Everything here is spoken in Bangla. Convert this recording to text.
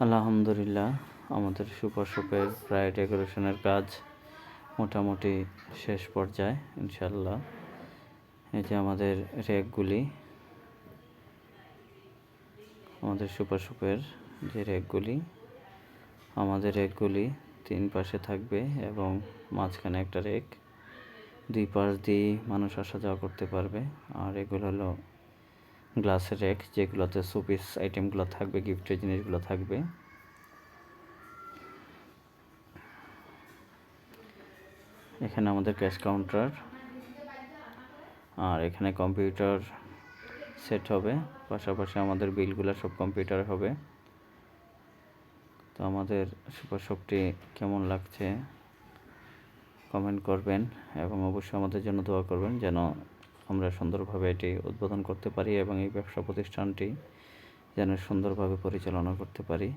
আলহামদুলিল্লাহ, আমাদের সুপার শপের প্রায় ডেকোরেশনের কাজ মোটামুটি শেষ পর্যায়ে ইনশাল্লাহ। এই যে আমাদের র্যাকগুলি, আমাদের সুপার শপের যে র্যাকগুলি, আমাদের র্যাকগুলি 3 পাশে থাকবে এবং মাঝখানে একটা র্যাক, 2 পাশ দিয়ে মানুষ আসা যাওয়া করতে পারবে। আর এগুলো হলো গ্লাসের র্যাক, যেগুলোতে শোপিস আইটেমগুলো থাকবে, গিফটের জিনিসগুলো থাকবে। এখানে আমাদের ক্যাশ কাউন্টার, আর এখানে কম্পিউটার সেট হবে, পাশাপাশি আমাদের বিলগুলো সব কম্পিউটার হবে। তো আমাদের সুপার শপটি কেমন লাগছে কমেন্ট করবেন এবং অবশ্যই আমাদের জন্য দোয়া করবেন যেন আমরা সুন্দরভাবে এটি উদ্বোধন করতে পারি এবং এই ব্যবসা প্রতিষ্ঠানটি যেন সুন্দরভাবে পরিচালনা করতে পারি।